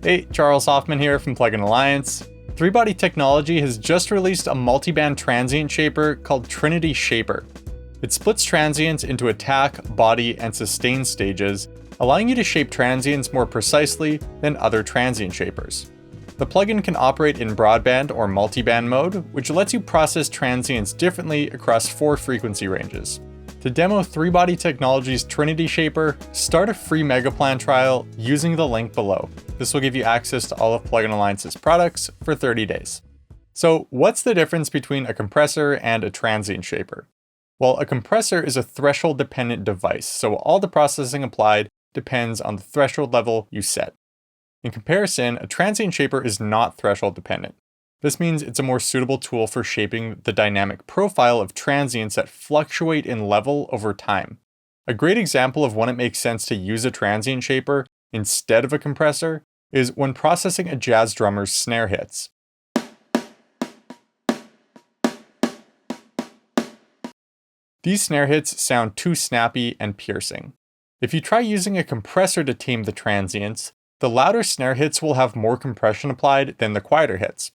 Hey, Charles Hoffman here from Plugin Alliance. Three-Body Technology has just released a multiband transient shaper called Trinity Shaper. It splits transients into attack, body, and sustain stages, allowing you to shape transients more precisely than other transient shapers. The plugin can operate in broadband or multiband mode, which lets you process transients differently across 4 frequency ranges. To demo Three-Body Technology's Trinity Shaper, start a free Mega Plan trial using the link below. This will give you access to all of Plugin Alliance's products for 30 days. So what's the difference between a compressor and a transient shaper? Well, a compressor is a threshold-dependent device, so all the processing applied depends on the threshold level you set. In comparison, a transient shaper is not threshold-dependent. This means it's a more suitable tool for shaping the dynamic profile of transients that fluctuate in level over time. A great example of when it makes sense to use a transient shaper instead of a compressor is when processing a jazz drummer's snare hits. These snare hits sound too snappy and piercing. If you try using a compressor to tame the transients, the louder snare hits will have more compression applied than the quieter hits.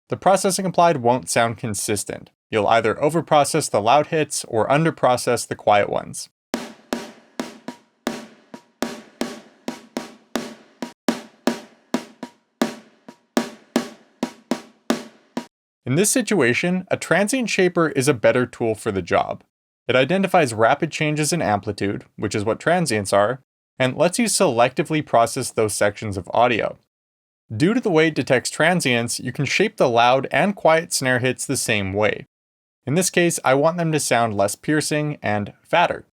The processing applied won't sound consistent. You'll either overprocess the loud hits or underprocess the quiet ones. In this situation, a transient shaper is a better tool for the job. It identifies rapid changes in amplitude, which is what transients are, and lets you selectively process those sections of audio. Due to the way it detects transients, you can shape the loud and quiet snare hits the same way. In this case, I want them to sound less piercing and fatter.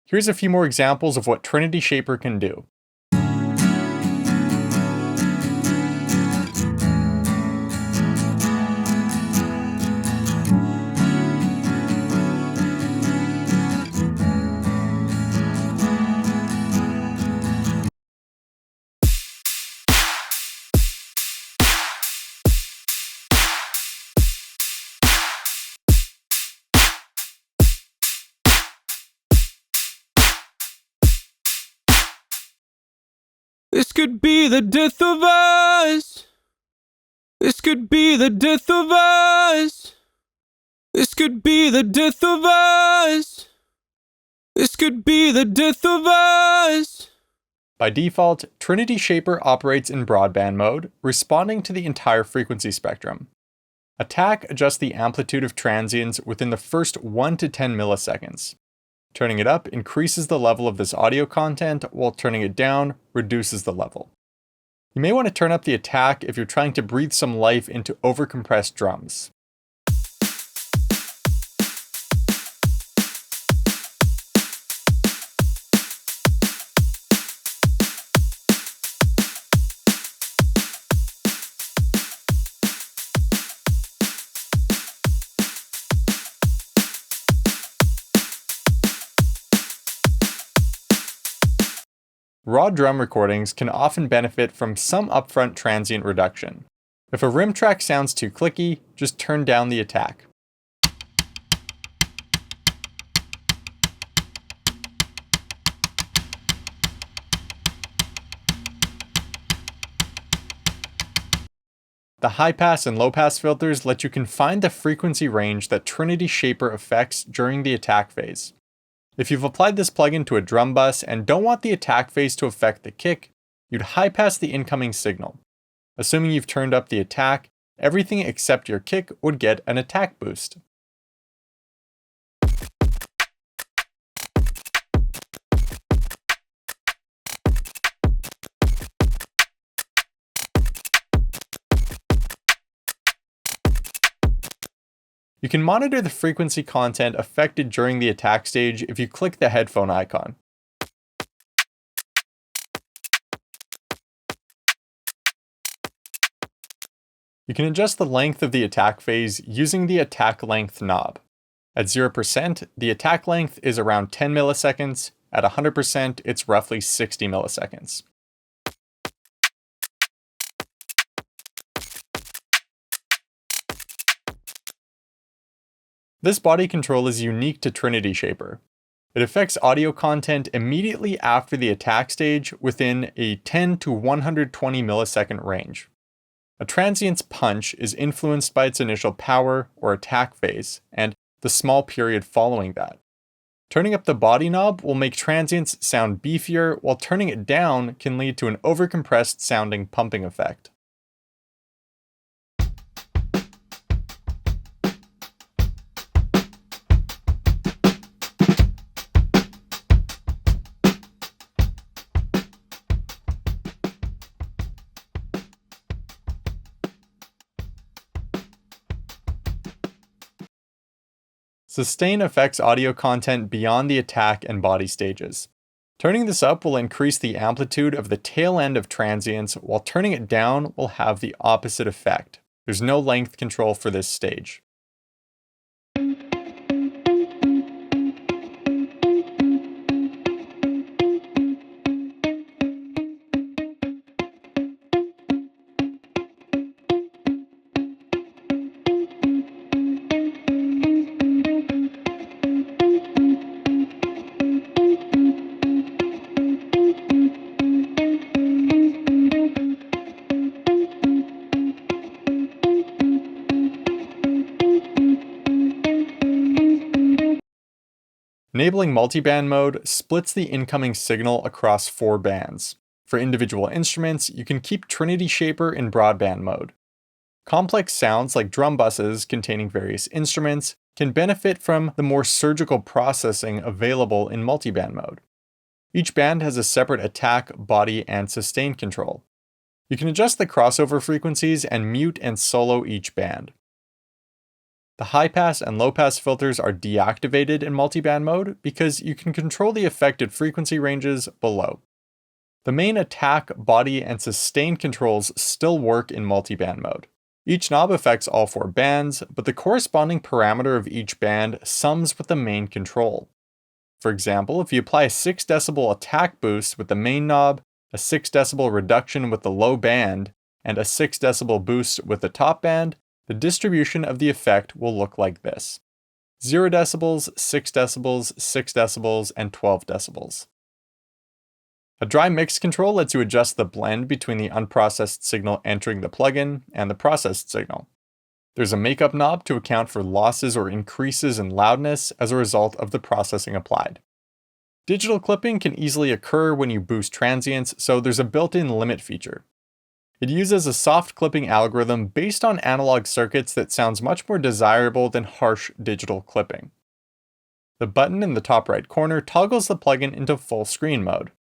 Here's a few more examples of what Trinity Shaper can do. This could be the death of us. This could be the death of us. This could be the death of us. This could be the death of us. By default, Trinity Shaper operates in broadband mode, responding to the entire frequency spectrum. Attack adjusts the amplitude of transients within the first 1 to 10 milliseconds. Turning it up increases the level of this audio content, while turning it down reduces the level. You may want to turn up the attack if you're trying to breathe some life into overcompressed drums. Raw drum recordings can often benefit from some upfront transient reduction. If a rim track sounds too clicky, just turn down the attack. The high-pass and low-pass filters let you confine the frequency range that Trinity Shaper affects during the attack phase. If you've applied this plugin to a drum bus and don't want the attack phase to affect the kick, you'd high-pass the incoming signal. Assuming you've turned up the attack, everything except your kick would get an attack boost. You can monitor the frequency content affected during the attack stage if you click the headphone icon. You can adjust the length of the attack phase using the attack length knob. At 0%, the attack length is around 10 milliseconds. At 100%, it's roughly 60 milliseconds. This body control is unique to Trinity Shaper. It affects audio content immediately after the attack stage within a 10 to 120 millisecond range. A transient's punch is influenced by its initial power or attack phase, and the small period following that. Turning up the body knob will make transients sound beefier, while turning it down can lead to an overcompressed sounding pumping effect. Sustain affects audio content beyond the attack and body stages. Turning this up will increase the amplitude of the tail end of transients, while turning it down will have the opposite effect. There's no length control for this stage. Enabling multiband mode splits the incoming signal across 4 bands. For individual instruments, you can keep Trinity Shaper in broadband mode. Complex sounds like drum buses containing various instruments can benefit from the more surgical processing available in multiband mode. Each band has a separate attack, body, and sustain control. You can adjust the crossover frequencies and mute and solo each band. The high-pass and low-pass filters are deactivated in multiband mode because you can control the affected frequency ranges below. The main attack, body, and sustain controls still work in multiband mode. Each knob affects all 4 bands, but the corresponding parameter of each band sums with the main control. For example, if you apply a 6 decibel attack boost with the main knob, a 6 decibel reduction with the low band, and a 6 decibel boost with the top band, the distribution of the effect will look like this: 0 decibels, 6 decibels, 6 decibels, and 12 decibels. A dry mix control lets you adjust the blend between the unprocessed signal entering the plugin and the processed signal. There's a makeup knob to account for losses or increases in loudness as a result of the processing applied. Digital clipping can easily occur when you boost transients, so there's a built-in limit feature. It uses a soft clipping algorithm based on analog circuits that sounds much more desirable than harsh digital clipping. The button in the top right corner toggles the plugin into Fullscreen Mode.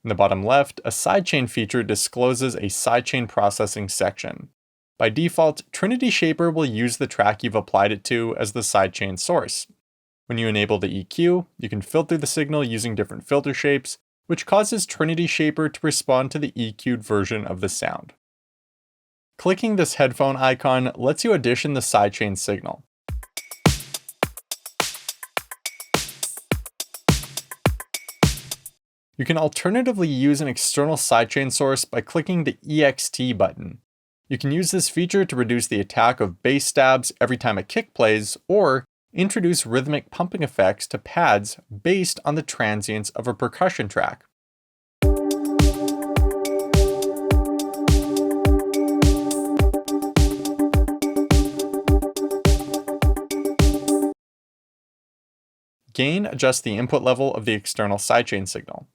In the bottom left, a sidechain feature discloses a sidechain processing section. By default, Trinity Shaper will use the track you've applied it to as the sidechain source. When you enable the EQ, you can filter the signal using different filter shapes, which causes Trinity Shaper to respond to the EQ'd version of the sound. Clicking this headphone icon lets you addition the sidechain signal. You can alternatively use an external sidechain source by clicking the EXT button. You can use this feature to reduce the attack of bass stabs every time a kick plays, or introduce rhythmic pumping effects to pads based on the transients of a percussion track. Gain adjusts the input level of the external sidechain signal.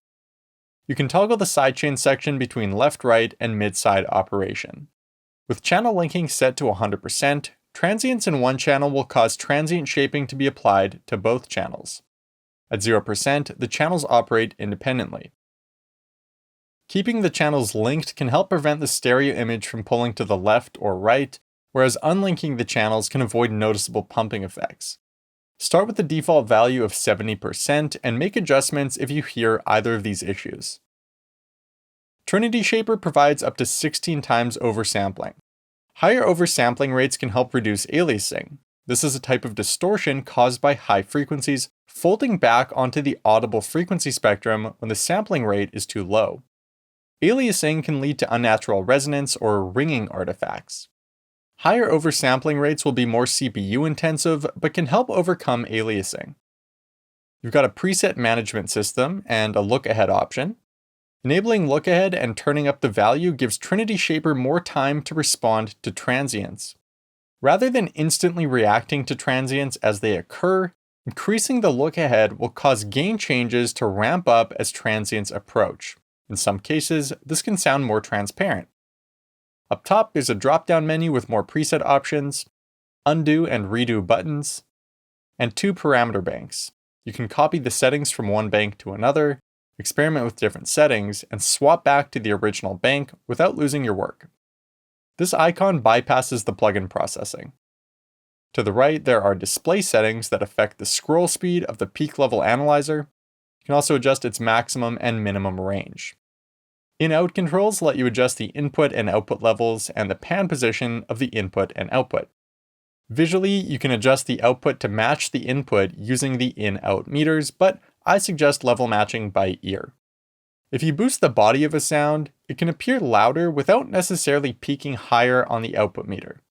You can toggle the sidechain section between left-right and mid-side operation. With channel linking set to 100%, transients in one channel will cause transient shaping to be applied to both channels. At 0%, the channels operate independently. Keeping the channels linked can help prevent the stereo image from pulling to the left or right, whereas unlinking the channels can avoid noticeable pumping effects. Start with the default value of 70% and make adjustments if you hear either of these issues. Trinity Shaper provides up to 16 times oversampling. Higher oversampling rates can help reduce aliasing. This is a type of distortion caused by high frequencies folding back onto the audible frequency spectrum when the sampling rate is too low. Aliasing can lead to unnatural resonance or ringing artifacts. Higher oversampling rates will be more CPU intensive, but can help overcome aliasing. You've got a preset management system and a Lookahead option. Enabling Lookahead and turning up the value gives Trinity Shaper more time to respond to transients. Rather than instantly reacting to transients as they occur, increasing the Lookahead will cause gain changes to ramp up as transients approach. In some cases, this can sound more transparent. Up top, there's a drop-down menu with more preset options, undo and redo buttons, and 2 parameter banks. You can copy the settings from one bank to another, experiment with different settings, and swap back to the original bank without losing your work. This icon bypasses the plugin processing. To the right, there are display settings that affect the scroll speed of the peak level analyzer. You can also adjust its maximum and minimum range. In-out controls let you adjust the input and output levels and the pan position of the input and output. Visually, you can adjust the output to match the input using the in-out meters, but I suggest level matching by ear. If you boost the body of a sound, it can appear louder without necessarily peaking higher on the output meter.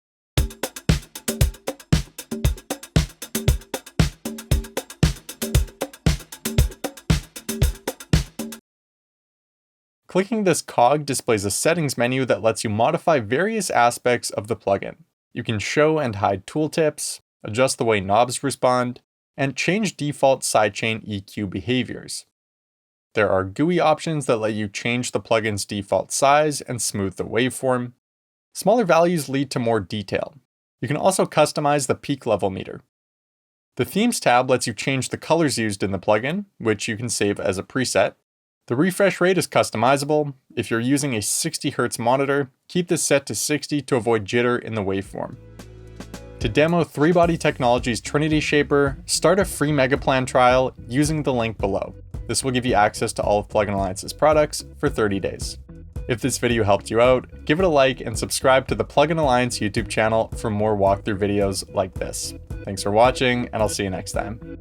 Clicking this cog displays a settings menu that lets you modify various aspects of the plugin. You can show and hide tooltips, adjust the way knobs respond, and change default sidechain EQ behaviors. There are GUI options that let you change the plugin's default size and smooth the waveform. Smaller values lead to more detail. You can also customize the peak level meter. The Themes tab lets you change the colors used in the plugin, which you can save as a preset. The refresh rate is customizable. If you're using a 60Hz monitor, keep this set to 60 to avoid jitter in the waveform. To demo Three-Body Technology's Trinity Shaper, start a free Megaplan trial using the link below. This will give you access to all of Plugin Alliance's products for 30 days. If this video helped you out, give it a like and subscribe to the Plugin Alliance YouTube channel for more walkthrough videos like this. Thanks for watching, and I'll see you next time.